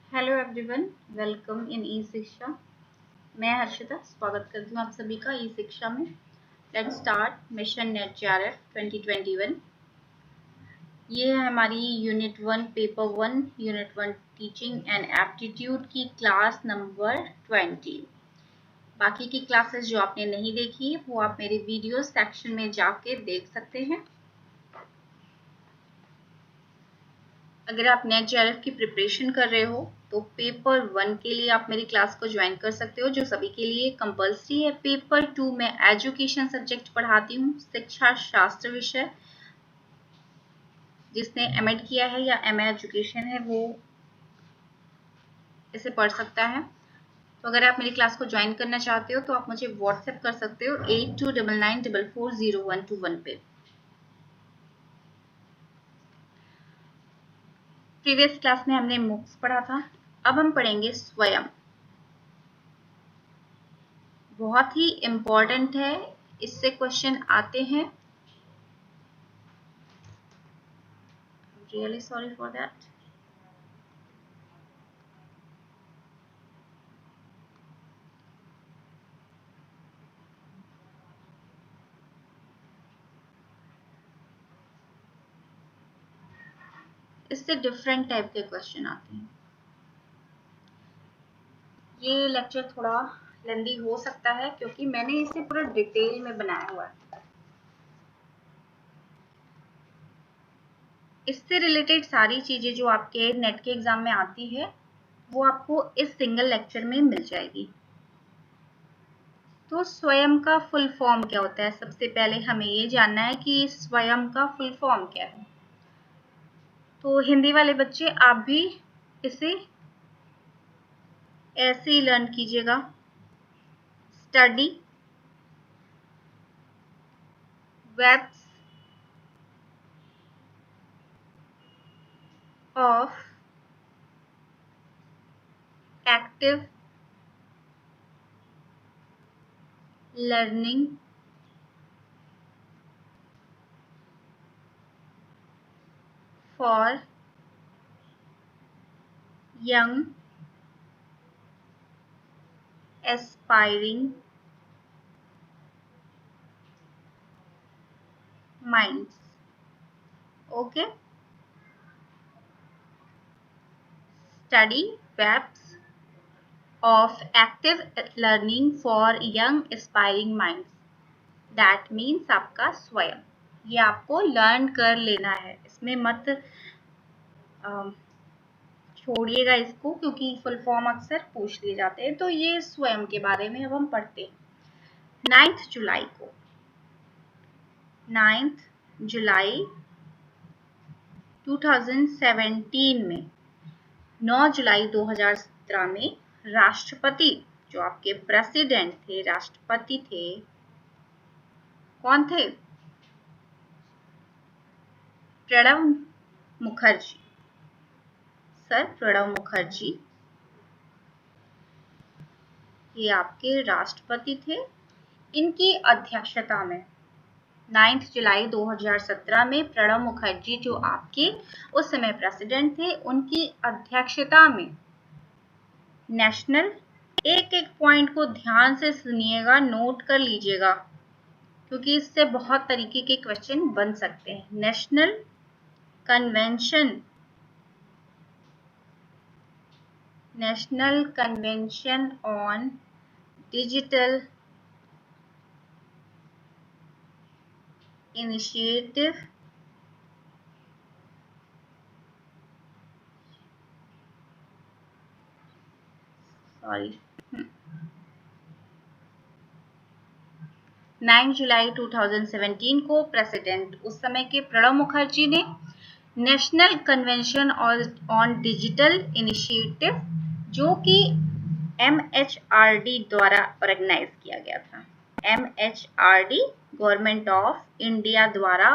Hello everyone, welcome in ई शिक्षा। मैं हर्षिता स्वागत करती हूँ आप सभी का ई शिक्षा में। Let's start mission net JRF 2021। ये है हमारी unit 1 paper 1 unit 1 teaching and aptitude की क्लास नंबर 20। बाकी की क्लासेस जो आपने नहीं देखी वो आप मेरे वीडियो सेक्शन में जाके देख सकते हैं। अगर आप नेट जेआरएफ की प्रिपरेशन कर रहे हो तो पेपर 1 के लिए आप मेरी क्लास को ज्वाइन कर सकते हो, जो सभी के लिए कंपलसरी है। पेपर 2 में एजुकेशन सब्जेक्ट पढ़ाती हूँ, शिक्षा शास्त्र विषय। जिसने एमएड किया है या एमए एजुकेशन है वो इसे पढ़ सकता है। तो अगर आप मेरी क्लास को ज्वाइन करना चाहते हो तो आप मुझे व्हाट्सएप कर सकते हो 8299440121 पे। प्रीवियस क्लास में हमने मुक्स पढ़ा था, अब हम पढ़ेंगे स्वयं। बहुत ही इम्पोर्टेंट है, इससे क्वेश्चन आते हैं। Really sorry for that. इससे डिफरेंट टाइप के क्वेश्चन आते हैं। ये लेक्चर थोड़ा लेंदी हो सकता है क्योंकि मैंने इसे पूरा डिटेल में बनाया हुआ है। इससे रिलेटेड सारी चीजें जो आपके नेट के एग्जाम में आती है वो आपको इस सिंगल लेक्चर में मिल जाएगी। तो स्वयं का फुल फॉर्म क्या होता है? सबसे पहले हमें ये जानना है कि स्वयं का फुल फॉर्म क्या है। तो हिंदी वाले बच्चे आप भी इसे ऐसे ही लर्न कीजिएगा। Study webs of active learning for young aspiring minds. Okay. Study webs of active learning for young aspiring minds. That means आपका स्वयं, ये आपको लर्न कर लेना है, इसमें मत छोड़िएगा इसको, क्योंकि फुल फॉर्म अक्सर पूछ लिए जाते हैं। तो ये स्वयं के बारे में अब हम पढ़ते हैं। 9 जुलाई को 9 जुलाई 2017 में 9 जुलाई 2017 में राष्ट्रपति, जो आपके प्रेसिडेंट थे, राष्ट्रपति थे, कौन थे? प्रणब मुखर्जी। सर प्रणब मुखर्जी ये आपके राष्ट्रपति थे। इनकी अध्यक्षता में 9 जुलाई 2017 में प्रणब मुखर्जी, जो आपके उस समय प्रेसिडेंट थे, उनकी अध्यक्षता में नेशनल, एक एक पॉइंट को ध्यान से सुनिएगा, नोट कर लीजिएगा, क्योंकि इससे बहुत तरीके के क्वेश्चन बन सकते हैं। National convention on digital initiative sorry 9 जुलाई 2017 को प्रेसिडेंट उस समय के प्रणब मुखर्जी ने national convention on digital initiative, जो कि MHRD द्वारा ऑर्गेनाइज किया गया था। MHRD गवर्नमेंट ऑफ इंडिया द्वारा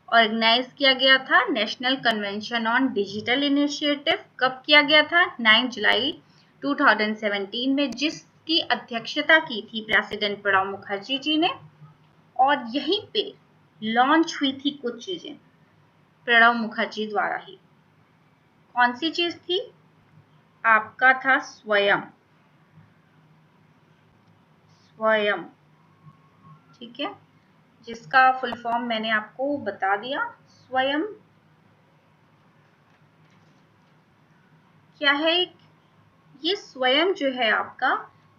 ऑर्गेनाइज किया गया था national convention on digital initiative. कब किया गया था? 9 जुलाई 2017 में, जिसकी अध्यक्षता की थी प्रेसिडेंट प्रणब मुखर्जी जी ने। और यहीं पे लॉन्च हुई थी कुछ चीजें प्रणब मुखर्जी द्वारा ही। कौन सी चीज थी? आपका था स्वयं, स्वयं, ठीक है, जिसका फुल फॉर्म मैंने आपको बता दिया। स्वयं क्या है? ये स्वयं जो है आपका,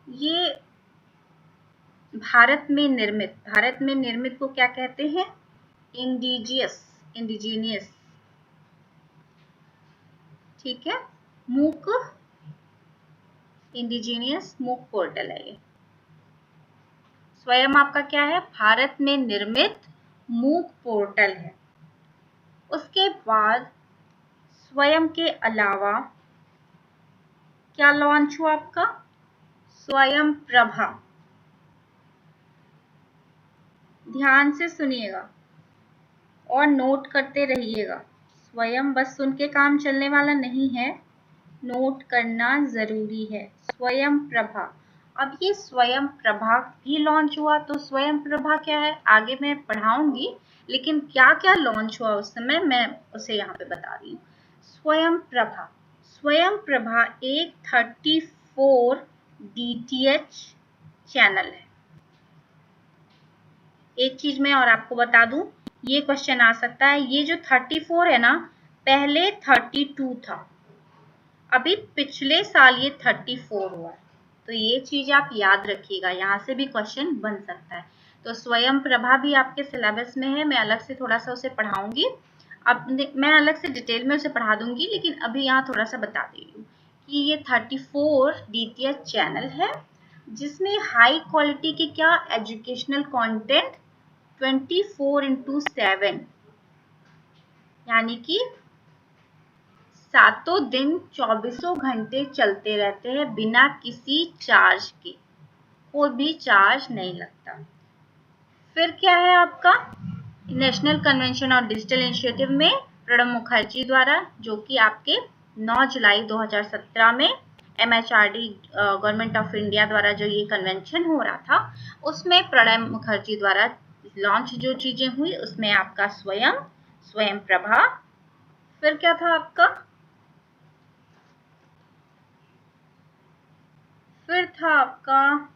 ये भारत में निर्मित को क्या कहते हैं? इंडिजीनियस, ठीक है, मूक, इंडिजीनियस मूक पोर्टल है ये। स्वयं आपका क्या है? भारत में निर्मित मूक पोर्टल है। उसके बाद स्वयं के अलावा क्या लॉन्च हुआ आपका? स्वयं प्रभा। ध्यान से सुनिएगा और नोट करते रहिएगा। स्वयं बस सुन के काम चलने वाला नहीं है, नोट करना जरूरी है। स्वयं प्रभा, अब ये स्वयं प्रभा भी लॉन्च हुआ, तो स्वयं प्रभा क्या है आगे मैं पढ़ाऊंगी, लेकिन क्या क्या लॉन्च हुआ उस समय मैं उसे यहाँ पे बता रही हूँ। स्वयं प्रभा एक 34 DTH चैनल है। एक चीज मैं और आपको बता दूं, ये क्वेश्चन आ सकता है, ये जो 34 है ना, पहले 32 था, अभी पिछले साल ये 34 हुआ है, तो ये चीज आप याद रखिएगा, यहाँ से भी क्वेश्चन बन सकता है। तो स्वयं प्रभा भी आपके सिलेबस में है, मैं अलग से थोड़ा सा उसे पढ़ाऊंगी, अब मैं अलग से डिटेल में उसे पढ़ा दूंगी, लेकिन अभी यहाँ थोड़ा सा बता दे रही हूँ कि ये 34 DTH चैनल है, जिसमें हाई क्वालिटी के क्या एजुकेशनल कंटेंट 24/7 यानी कि सातों दिन 24 घंटे चलते रहते हैं बिना किसी चार्ज के, कोई भी चार्ज नहीं लगता। फिर क्या है आपका? नेशनल कन्वेंशन और डिजिटल इनिशिएटिव में प्रणब मुखर्जी द्वारा, जो कि आपके 9 जुलाई 2017 में MHRD गवर्नमेंट ऑफ इंडिया द्वारा जो ये कन्वेंशन हो रहा था, उसमें प्रणब मुखर्जी द्वारा लॉन्च जो चीजें हुई, उसमें आपका स्वयं प्रभा, फिर क्या था आपका? फिर था आपका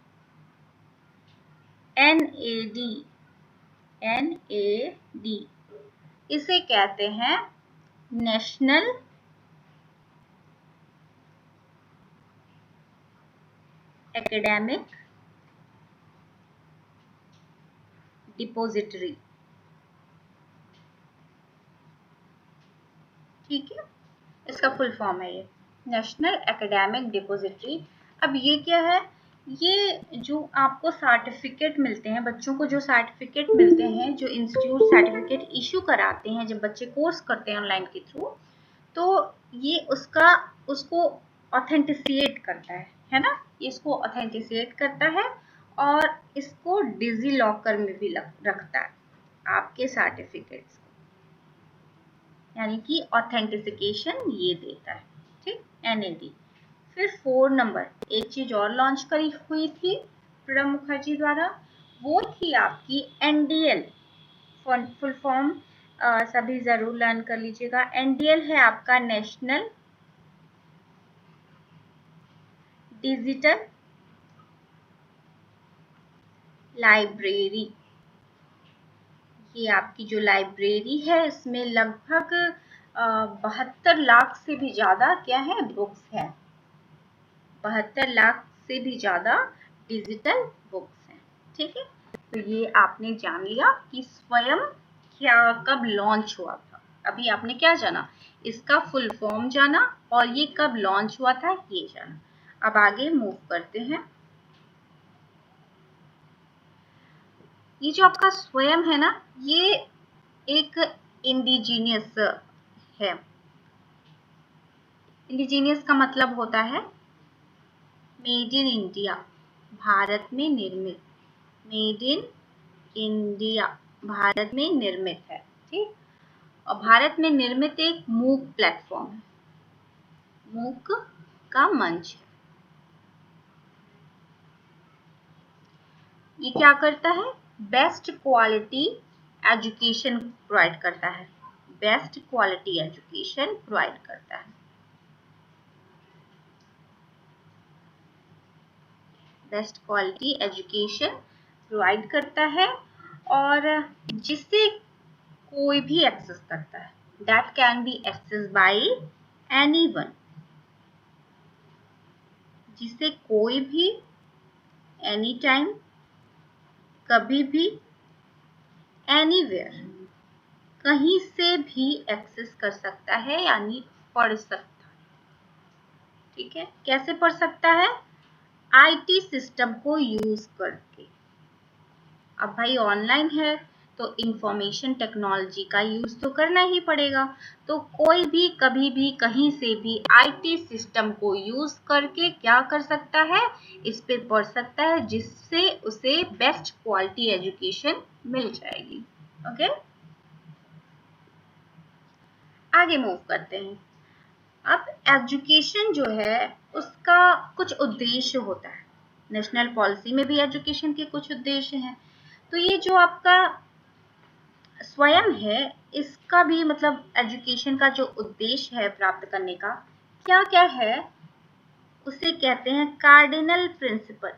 NAD, इसे कहते हैं नेशनल एकेडमिक डिपॉजिटरी, ठीक है, इसका फुल फॉर्म है ये नेशनल एकेडमिक डिपॉजिटरी। अब ये क्या है? ये जो आपको सर्टिफिकेट मिलते हैं, बच्चों को जो सर्टिफिकेट मिलते हैं, जो इंस्टीट्यूट सर्टिफिकेट इशू कराते हैं जब बच्चे कोर्स करते हैं ऑनलाइन के थ्रू, तो ये उसको ऑथेंटिसिएट करता है ना, इसको ऑथेंटिसिएट करता है और इसको डिजी लॉकर में भी रखता है आपके सर्टिफिकेट्स, यानी कि ऑथेंटिफिकेशन ये देता है, ठीक, NAD। फिर 4 नंबर एक चीज और लॉन्च करी हुई थी प्रणब मुखर्जी द्वारा, वो थी आपकी NDL, फुल फॉर्म सभी जरूर लर्न कर लीजिएगा। NDL है आपका नेशनल डिजिटल लाइब्रेरी। ये आपकी जो लाइब्रेरी है, इसमें लगभग 72 लाख से भी ज्यादा क्या है बुक्स है, 72 लाख से भी ज्यादा डिजिटल बुक्स हैं, ठीक है। तो ये आपने जान लिया कि स्वयं क्या कब लॉन्च हुआ था। अभी आपने क्या जाना? इसका फुल फॉर्म जाना और ये कब लॉन्च हुआ था ये जाना। अब आगे मूव करते हैं। ये जो आपका स्वयं है ना, ये एक इंडिजीनियस है। इंडिजीनियस का मतलब होता है मेड इन इंडिया, भारत में निर्मित, मेड इन इंडिया, भारत में निर्मित है, ठीक। और भारत में निर्मित एक मूक प्लेटफॉर्म है, मूक का मंच है। ये क्या करता है? बेस्ट क्वालिटी एजुकेशन प्रोवाइड करता है, बेस्ट क्वालिटी एजुकेशन प्रोवाइड करता है। बेस्ट क्वालिटी एजुकेशन प्रोवाइड करता है और जिससे कोई भी एक्सेस करता है, that can be access by anyone, जिसे कोई भी एनी टाइम, कभी भी, एनीवेयर, कहीं से भी एक्सेस कर सकता है यानी पढ़ सकता है। ठीक है, कैसे पढ़ सकता है? आईटी सिस्टम को यूज करके। अब भाई ऑनलाइन है तो इंफॉर्मेशन टेक्नोलॉजी का यूज तो करना ही पड़ेगा, तो कोई भी कभी भी कहीं से भी आईटी सिस्टम को यूज करके क्या कर सकता है? इस पे पढ़ सकता है, जिससे उसे बेस्ट क्वालिटी एजुकेशन मिल जाएगी। ओके, आगे मूव करते हैं। अब एजुकेशन जो है उसका कुछ उद्देश्य होता है, नेशनल पॉलिसी में भी एजुकेशन के कुछ उद्देश्य हैं। तो ये जो आपका स्वयं है, इसका भी मतलब एजुकेशन का जो उद्देश्य है प्राप्त करने का, क्या क्या है, उसे कहते हैं कार्डिनल प्रिंसिपल।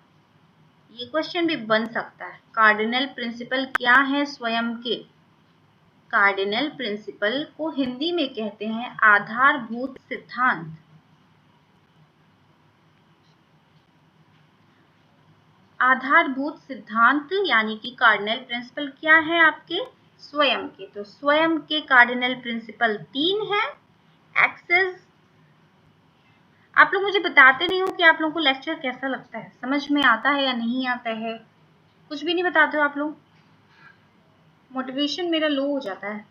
ये क्वेश्चन भी बन सकता है, कार्डिनल प्रिंसिपल क्या है स्वयं के? कार्डिनल प्रिंसिपल को हिंदी में कहते हैं आधारभूत सिद्धांत। आधारभूत सिद्धांत यानी कि कार्डिनल प्रिंसिपल क्या है आपके? स्वयं के। तो स्वयं के कार्डिनल प्रिंसिपल 3 है। एक्सेस, आप लोग मुझे बताते नहीं हो कि आप लोगों को लेक्चर कैसा लगता है, समझ में आता है या नहीं आता है, कुछ भी नहीं बताते हो आप लोग, मोटिवेशन मेरा लो हो जाता है।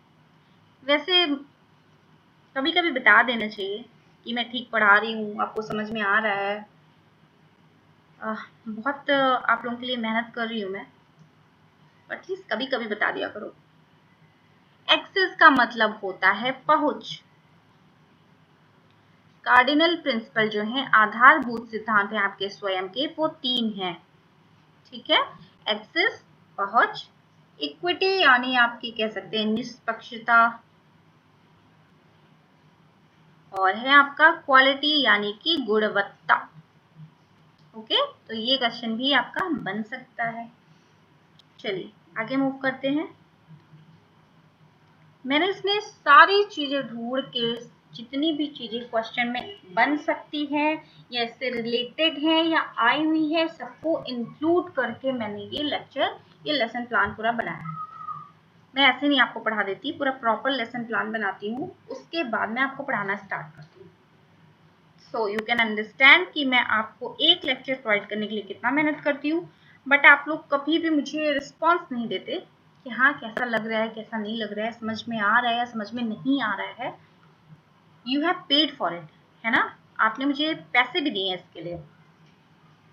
वैसे कभी कभी बता देना चाहिए कि मैं ठीक पढ़ा रही हूँ, आपको समझ में आ रहा है। बहुत आप लोगों के लिए मेहनत कर रही हूँ मैं, एटलीस्ट कभी कभी बता दिया करो। एक्सेस का मतलब होता है पहुंच। कार्डिनल प्रिंसिपल जो है, आधारभूत सिद्धांत है आपके स्वयं के, वो 3 हैं। ठीक है, एक्सेस, पहुंच, इक्विटी यानी आपकी कह सकते हैं निष्पक्षता, और है आपका क्वालिटी यानी कि गुणवत्ता। ओके, तो ये क्वेश्चन भी आपका बन सकता है। चलिए आगे मूव करते हैं। मैंने इसमें सारी चीजें ढूंढ के, जितनी भी चीजें क्वेश्चन में बन सकती हैं या इससे रिलेटेड हैं या आई हुई है, सबको इंक्लूड करके मैंने ये लेसन प्लान पूरा बनाया है। मैं ऐसे नहीं आपको पढ़ा देती, पूरा प्रॉपर लेसन प्लान बनाती हूँ, उसके बाद मैं आपको पढ़ाना स्टार्ट करती हूँ। सो यू कैन अंडरस्टैंड कि मैं आपको एक लेक्चर प्रोवाइड करने के लिए कितना मेहनत करती हूँ। बट आप लोग कभी भी मुझे रिस्पॉन्स नहीं देते कि हाँ कैसा लग रहा है, कैसा नहीं लग रहा है, समझ में आ रहा है या समझ में नहीं आ रहा है। You have paid for it, है ना, आपने मुझे पैसे भी दिए हैं इसके लिए,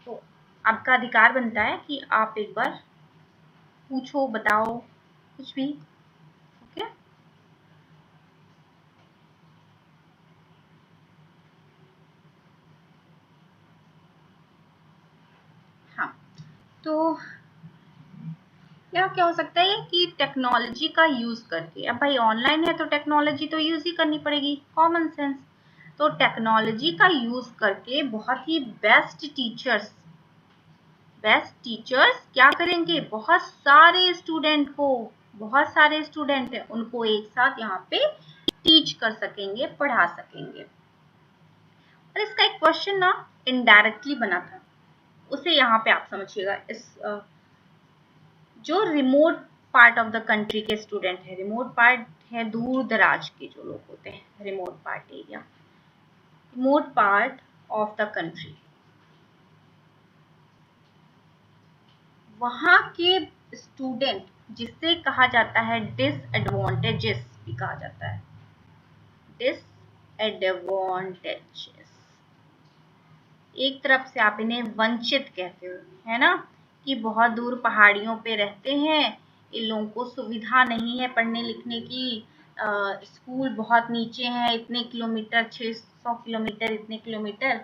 तो आपका अधिकार बनता है कि आप एक बार पूछो, बताओ, कुछ भी। ओके, हाँ, तो क्या हो सकता है कि टेक्नोलॉजी का यूज करके, अब भाई ऑनलाइन है तो टेक्नोलॉजी तो यूज ही करनी पड़ेगी, कॉमन सेंस। तो टेक्नोलॉजी का यूज करके बहुत ही बेस्ट टीचर्स क्या करेंगे, बहुत सारे स्टूडेंट हैं उनको एक साथ यहाँ पे टीच कर सकेंगे, पढ़ा सकेंगे। और इसका एक क्वेश्चन ना इनडायरेक्टली बना था, उसे यहाँ पे आप समझिएगा। इस जो remote part of the country के स्टूडेंट है, रिमोट पार्ट है दूर दराज के जो लोग होते हैं, remote part area, remote part of the country, वहां के स्टूडेंट, जिससे कहा जाता है डिसएडवांटेजेस भी कहा जाता है, डिसएडवांटेजेस, एक तरफ से आप इन्हें वंचित कहते हो, है ना, कि बहुत दूर पहाड़ियों पे रहते हैं, इन लोगों को सुविधा नहीं है पढ़ने लिखने की, स्कूल बहुत नीचे हैं, इतने किलोमीटर, 600 किलोमीटर, इतने किलोमीटर,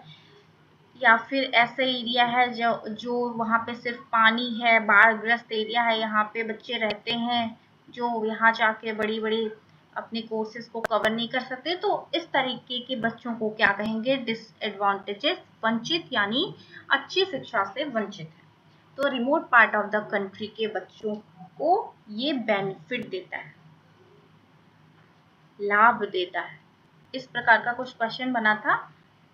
या फिर ऐसा एरिया है जो वहाँ पे सिर्फ पानी है, बाढ़ ग्रस्त एरिया है, यहाँ पे बच्चे रहते हैं जो यहाँ जाके बड़ी बड़ी अपने कोर्सेज को कवर नहीं कर सकते, तो इस तरीके के बच्चों को क्या कहेंगे, डिसएडवांटेजेस, वंचित यानी अच्छी शिक्षा से वंचित है। तो remote part of the country के बच्चों को ये बेनिफिट देता है, लाभ देता है। इस प्रकार का कुछ क्वेश्चन बना था,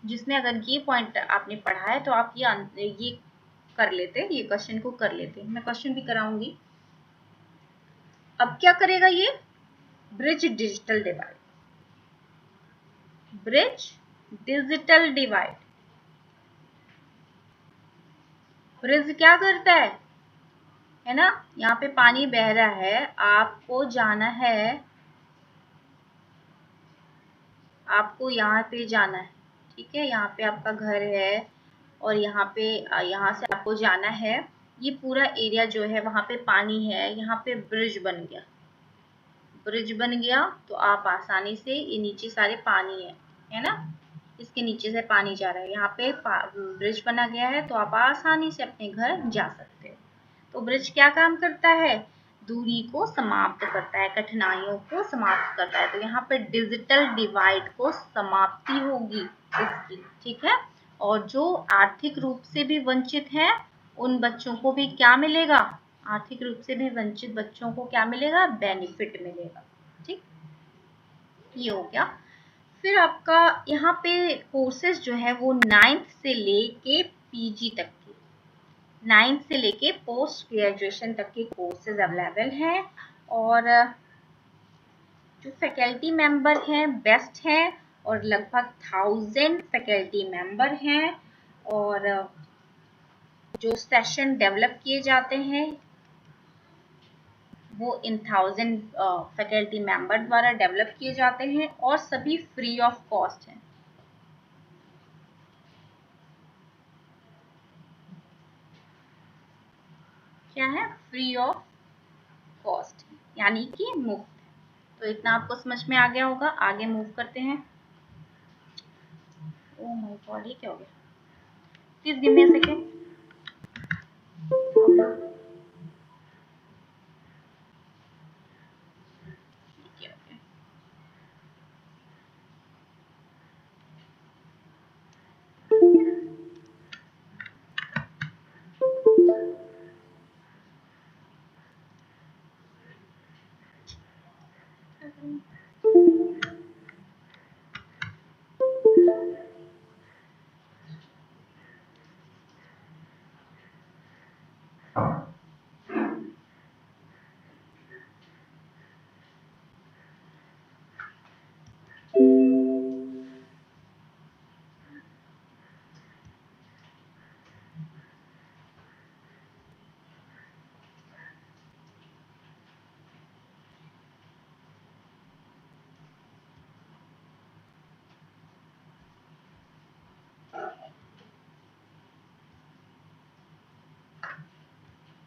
जिसमें अगर ये पॉइंट आपने पढ़ा है तो आप ये कर लेते, ये क्वेश्चन को कर लेते। मैं क्वेश्चन भी कराऊंगी। अब क्या करेगा ये, bridge digital divide, bridge digital divide. Bridge क्या करता है ना, यहाँ पे पानी बह रहा है, आपको जाना है, आपको यहाँ पे जाना है, ठीक है, यहाँ पे आपका घर है और यहाँ से आपको जाना है। ये पूरा एरिया जो है वहां पे पानी है, यहाँ पे ब्रिज बन गया, ब्रिज बन गया तो आप आसानी से, ये नीचे सारे पानी है ना, इसके नीचे से पानी जा रहा है, यहाँ पे ब्रिज बना गया है तो आप आसानी से अपने घर जा सकते हो। तो ब्रिज क्या काम करता है, दूरी को समाप्त करता है, कठिनाइयों को समाप्त करता है। तो यहाँ पे डिजिटल डिवाइड को समाप्ति होगी इसकी, ठीक है। और जो आर्थिक रूप से भी वंचित है उन बच्चों को भी क्या मिलेगा, आर्थिक रूप से भी वंचित बच्चों को क्या मिलेगा, बेनिफिट मिलेगा, ठीक। ये हो गया। फिर आपका यहाँ पे कोर्सेज जो है वो 9th से लेके पीजी तक के, 9th से लेके पोस्ट ग्रेजुएशन तक के कोर्सेज अवेलेबल हैं। और जो फैकल्टी मेंबर हैं बेस्ट हैं, और लगभग 1000 फैकल्टी मेंबर हैं, और जो सेशन डेवलप किए जाते हैं वो इन 1000 फैकल्टी मेंबर द्वारा डेवलप किए जाते हैं, और सभी फ्री ऑफ कॉस्ट हैं। क्या है, फ्री ऑफ कॉस्ट, यानी कि मुफ्त। तो इतना आपको समझ में आ गया होगा। आगे मूव करते हैं। ओह माय गॉड, ये क्या हो गया, please give me a second.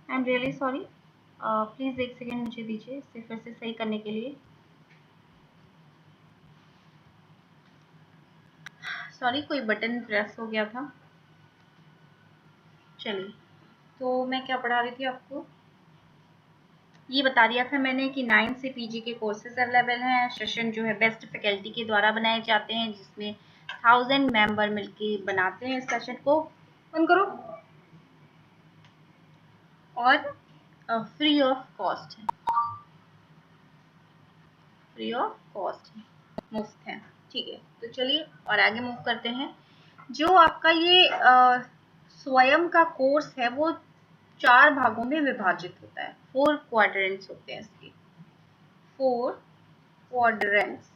I am really sorry, please एक सेकेंड मुझे दीजिए इसे फिर से सही करने के लिए। सॉरी, कोई बटन प्रेस हो गया था। चलिए, तो मैं क्या पढ़ा रही थी आपको, ये बता दिया था मैंने कि 9 से पीजी के कोर्सेज अवेलेबल हैं। सेशन जो है बेस्ट फैकल्टी के द्वारा बनाए जाते हैं, जिसमें 1000 मेंबर मिलके बनाते हैं इस सेशन को। बंद करो। और फ्री ऑफ कॉस्ट है, फ्री ऑफ कॉस्ट है, मुफ्त है, ठीक है। तो चलिए और आगे मूव करते हैं। जो आपका ये स्वयं का कोर्स है वो 4 भागों में विभाजित होता है, 4 क्वाड्रेंट्स होते हैं इसके, 4 क्वाड्रेंट्स,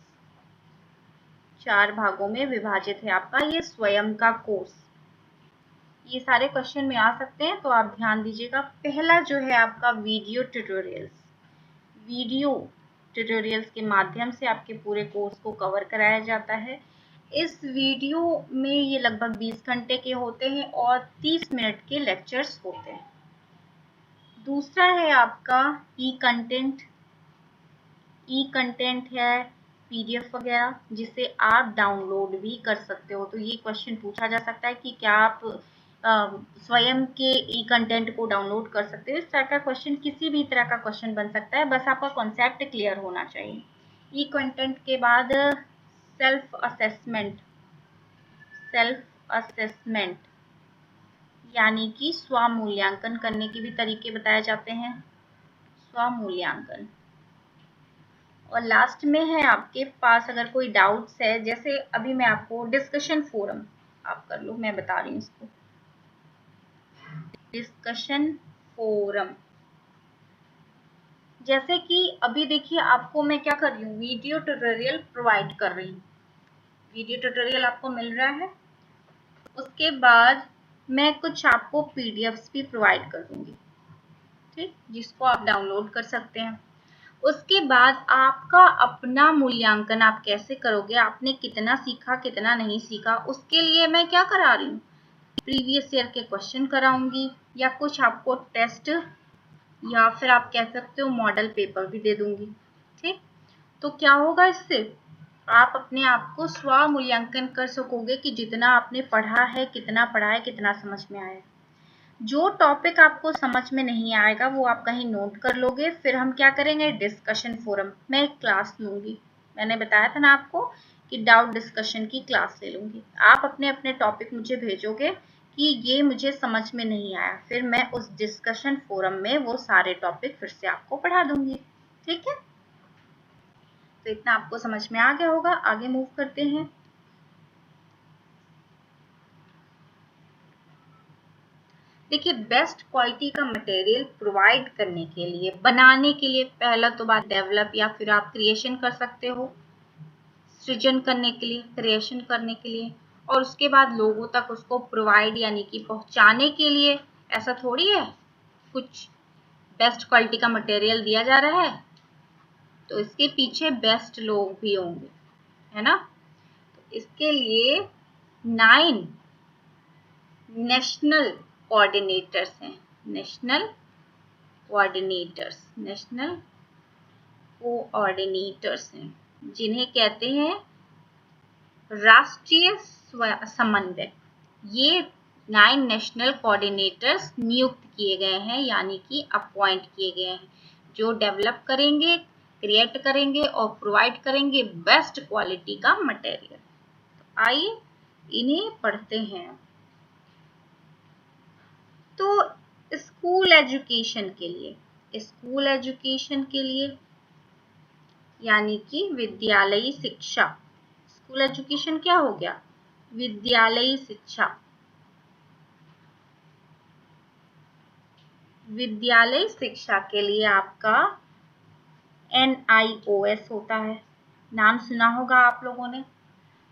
4 भागों में विभाजित है आपका ये स्वयं का कोर्स। ये सारे क्वेश्चन में आ सकते हैं, तो आप ध्यान दीजिएगा। पहला जो है आपका वीडियो ट्यूटोरियल्स, वीडियो ट्यूटोरियल्स के माध्यम से आपके पूरे कोर्स को कवर कराया जाता है। इस वीडियो में ये लगभग 20 घंटे के होते हैं और 30 मिनट के लेक्चर्स होते हैं। दूसरा है आपका ई कंटेंट, ई कंटेंट है पीडीएफ वगैरह, जिसे आप डाउनलोड भी कर सकते हो। तो ये क्वेश्चन पूछा जा सकता है कि क्या आप स्वयं के ई कंटेंट को डाउनलोड कर सकते हो। इस तरह का क्वेश्चन किसी भी तरह का क्वेश्चन बन सकता है, बस आपका कॉन्सेप्ट क्लियर होना चाहिए। ई कंटेंट के बाद सेल्फ असेसमेंट यानी कि स्वमूल्यांकन करने के भी तरीके बताए जाते हैं, स्वमूल्यांकन। और लास्ट में है आपके पास अगर कोई डाउट्स है, जैसे अभी मैं आपको डिस्कशन फोरम आप कर लो, मैं बता रही हूँ इसको, डिस्कशन फोरम। जैसे कि अभी देखिए आपको मैं क्या कर रही हूँ, वीडियो ट्यूटोरियल प्रोवाइड कर रही हूँ, वीडियो ट्यूटोरियल आपको मिल रहा है। उसके बाद मैं कुछ आपको पीडीएफ्स भी प्रोवाइड कर दूंगी, ठीक, जिसको आप डाउनलोड कर सकते हैं। उसके बाद आपका अपना मूल्यांकन आप कैसे करोगे, आपने कितना सीखा कितना नहीं सीखा, उसके लिए मैं क्या करा रही हूँ, प्रीवियस ईयर के क्वेश्चन कराऊंगी या कुछ आपको टेस्ट या फिर आप कह सकते हो मॉडल पेपर भी दे दूंगी, ठीक। तो क्या होगा, इससे आप अपने आप को स्व मूल्यांकन कर सकोगे कि जितना आपने पढ़ा है, कितना पढ़ा है, कितना समझ में आया। जो टॉपिक आपको समझ में नहीं आएगा वो आप कहीं नोट कर लोगे, फिर हम क्या करेंगे, डिस्कशन फोरम में एक क्लास लूंगी। मैंने बताया था ना आपको कि डाउट डिस्कशन की क्लास ले लूंगी। आप अपने अपने टॉपिक मुझे भेजोगे कि ये मुझे समझ में नहीं आया, फिर मैं उस डिस्कशन फोरम में वो सारे टॉपिक फिर से आपको पढ़ा दूंगी, ठीक है। तो इतना आपको समझ में आ गया होगा, आगे मूव करते हैं। देखिए, बेस्ट क्वालिटी का मटेरियल प्रोवाइड करने के लिए, बनाने के लिए, पहला तो बात डेवलप या फिर आप क्रिएशन कर सकते हो, सृजन करने के लिए, क्रिएशन करने के लिए, और उसके बाद लोगों तक उसको प्रोवाइड यानी कि पहुंचाने के लिए। ऐसा थोड़ी है कुछ बेस्ट क्वालिटी का मटेरियल दिया जा रहा है तो इसके पीछे बेस्ट लोग भी होंगे, है ना। तो इसके लिए 9 नेशनल कोऑर्डिनेटर्स हैं, नेशनल कोऑर्डिनेटर्स हैं, जिन्हें कहते हैं राष्ट्रीय समन्वयक। ये 9 नेशनल कोऑर्डिनेटर्स नियुक्त किए गए हैं यानी कि अपॉइंट किए गए हैं, जो डेवलप करेंगे, क्रिएट करेंगे और प्रोवाइड करेंगे बेस्ट क्वालिटी का मटेरियल। तो आइए इन्हें पढ़ते हैं। तो स्कूल एजुकेशन के लिए यानी कि विद्यालयी शिक्षा, स्कूल एजुकेशन क्या हो गया, विद्यालयी शिक्षा। विद्यालयी शिक्षा के लिए आपका NIOS होता है, नाम सुना होगा आप लोगों ने।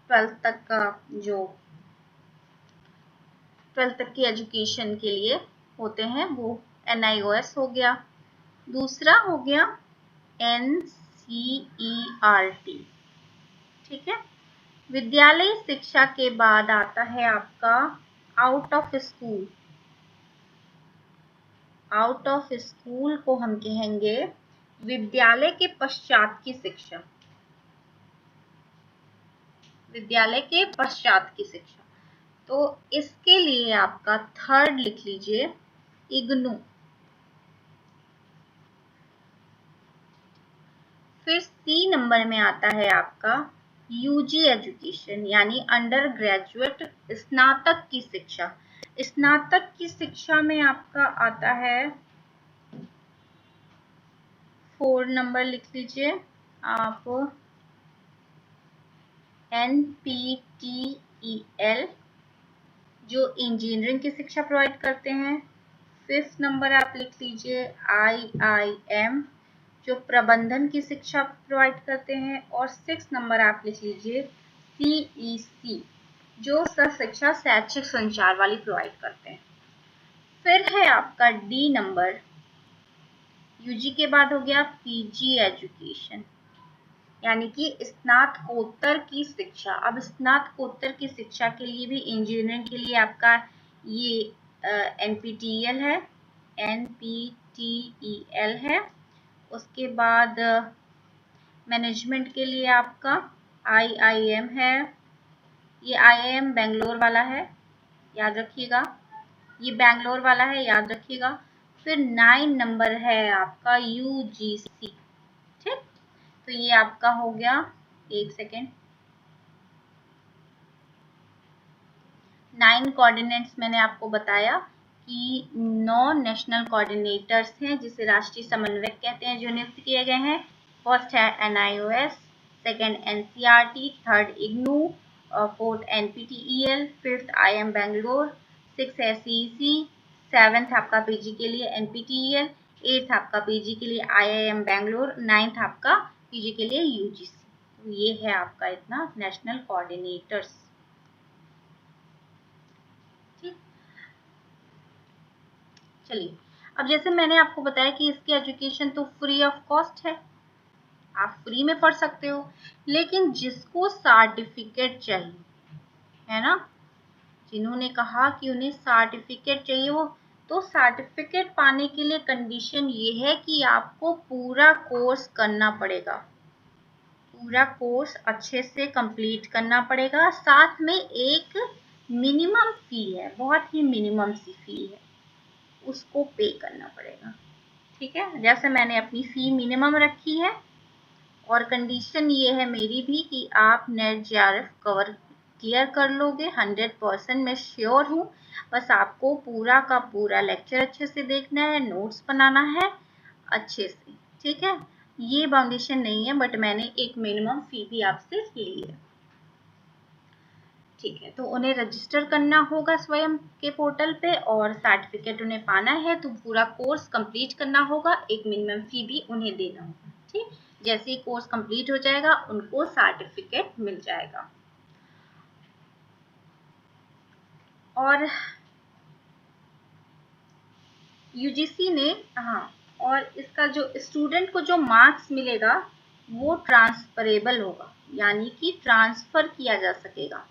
12th तक का जो 12th तक की एजुकेशन के लिए होते हैं वो NIOS हो गया। दूसरा हो गया NCERT, ठीक है। विद्यालयी शिक्षा के बाद आता है आपका आउट ऑफ स्कूल को हम कहेंगे विद्यालय के पश्चात की शिक्षा, विद्यालय के पश्चात की शिक्षा। तो इसके लिए आपका 3rd लिख लीजिए, इग्नू। फिर C नंबर में आता है आपका UG एजुकेशन यानी अंडर ग्रेजुएट, स्नातक की शिक्षा। स्नातक की शिक्षा में आपका आता है 4 नंबर लिख लीजिए आप, NPTEL जो इंजीनियरिंग की शिक्षा प्रोवाइड करते हैं। 5th नंबर आप लिख लीजिए IIM जो प्रबंधन की शिक्षा प्रोवाइड करते हैं। और 6th नंबर आप लिख लीजिए CEC जो शिक्षा शैक्षिक संचार वाली प्रोवाइड करते हैं। फिर है आपका D नंबर, UG के बाद हो गया PG एजुकेशन यानी कि स्नातकोत्तर की शिक्षा। अब स्नातकोत्तर की शिक्षा के लिए भी इंजीनियरिंग के लिए आपका ये NPTEL है। उसके बाद मैनेजमेंट के लिए आपका IIM है, ये IIM बेंगलोर वाला है, याद रखिएगा, ये बेंगलोर वाला है, याद रखिएगा। फिर 9 नंबर है आपका UGC, ठीक। तो ये आपका हो गया, एक सेकेंड, 9 कोऑर्डिनेट्स मैंने आपको बताया कि 9 नेशनल कोऑर्डिनेटर्स हैं जिसे राष्ट्रीय समन्वयक कहते हैं, जो नियुक्त किए गए हैं। फर्स्ट है NIOS, second NCERT, third IGNOU, fourth NPTEL, fifth IIM Bangalore, six है CEC, सेवेंथ आपका पीजी के लिए NPTEL, एट्थ आपका पीजी के लिए IIM बेंगलोर, नाइन्थ आपका पीजी के लिए UGC। तो ये है आपका इतना नेशनल कोऑर्डिनेटर्स। ठीक, चलिए, अब जैसे मैंने आपको बताया कि इसकी एजुकेशन तो फ्री ऑफ कॉस्ट है, आप फ्री में पढ़ सकते हो, लेकिन जिसको सर्टिफिकेट चाहिए है ना, जिन्होंने कहा कि उन्हें सर्टिफिकेट चाहिए, वो तो सर्टिफिकेट पाने के लिए कंडीशन ये है कि आपको पूरा कोर्स करना पड़ेगा, पूरा कोर्स अच्छे से कंप्लीट करना पड़ेगा। साथ में एक मिनिमम फी है, बहुत ही मिनिमम सी फी है, उसको पे करना पड़ेगा। ठीक है, जैसे मैंने अपनी फी मिनिमम रखी है, और कंडीशन ये है मेरी भी कि आप नेट JRF कवर क्लियर कर लोगे, 100% मैं श्योर हूँ। बस आपको पूरा का पूरा लेक्चर अच्छे से देखना है, नोट्स बनाना है अच्छे से। ठीक है, ये फाउंडेशन नहीं है, बट मैंने एक मिनिमम फी भी आपसे ली है। ठीक है, तो उन्हें रजिस्टर करना होगा स्वयं के पोर्टल पे, और सर्टिफिकेट उन्हें पाना है तो पूरा कोर्स कंप्लीट करना होगा, एक मिनिमम फी भी उन्हें देना होगा। ठीक, जैसे ही कोर्स कंप्लीट हो जाएगा उनको सर्टिफिकेट मिल जाएगा। और UGC ने, हाँ, और इसका जो स्टूडेंट को जो मार्क्स मिलेगा वो ट्रांसफरेबल होगा, यानी कि ट्रांसफर किया जा सकेगा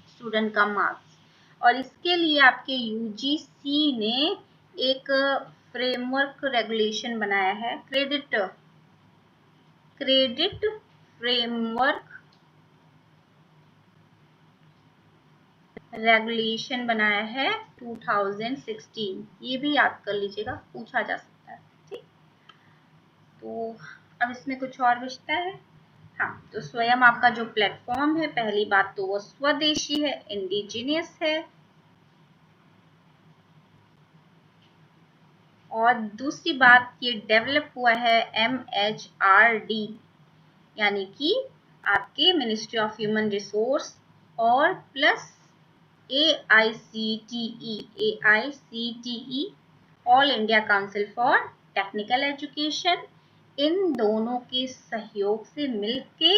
स्टूडेंट का मार्क्स। और इसके लिए आपके UGC ने एक फ्रेमवर्क रेगुलेशन बनाया है, क्रेडिट फ्रेमवर्क रेगुलेशन बनाया है 2016। ये भी याद कर लीजिएगा, पूछा जा सकता है। ठीक, तो अब इसमें कुछ और बचता है। हाँ, तो स्वयं आपका जो प्लेटफॉर्म है, पहली बात तो वो स्वदेशी है, इंडिजिनियस है, और दूसरी बात ये डेवलप हुआ है MHRD, यानी कि आपके मिनिस्ट्री ऑफ ह्यूमन रिसोर्स और plus AICTE all India council for technical education, इन दोनों के सहयोग से मिलके,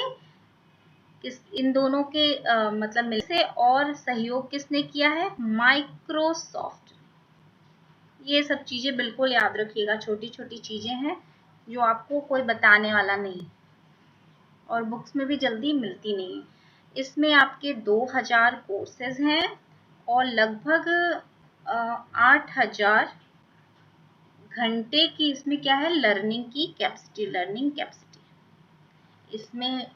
इन दोनों के मतलब मिल से, और सहयोग किसने किया है, माइक्रोसॉफ्ट। ये सब चीजें बिल्कुल याद रखिएगा, छोटी छोटी चीजें हैं जो आपको कोई बताने वाला नहीं, और बुक्स में भी जल्दी मिलती नहीं है। इसमें आपके 2000 कोर्सेज हैं और लगभग 8000 घंटे की इसमें क्या है, लर्निंग की कैपेसिटी, लर्निंग कैपेसिटी। इसमें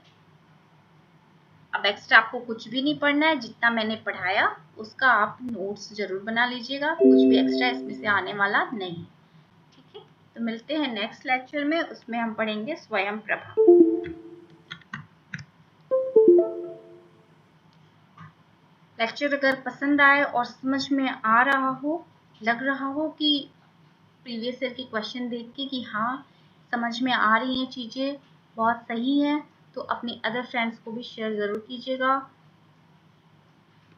अब एक्स्ट्रा आपको कुछ भी नहीं पढ़ना है, जितना मैंने पढ़ाया उसका आप नोट्स जरूर बना लीजिएगा, कुछ भी एक्स्ट्रा इसमें से आने वाला नहीं। ठीक है, तो मिलते हैं नेक्स्ट लेक्चर में, उसमें हम पढ़ेंगे स्वयं प्रभा। लेक्चर अगर पसंद आए और समझ में आ रहा हो, लग रहा हो कि प्रीवियस ईयर के क्वेश्चन देख के कि हाँ समझ में आ रही हैं चीज़ें, बहुत सही है, तो अपने अदर फ्रेंड्स को भी शेयर ज़रूर कीजिएगा।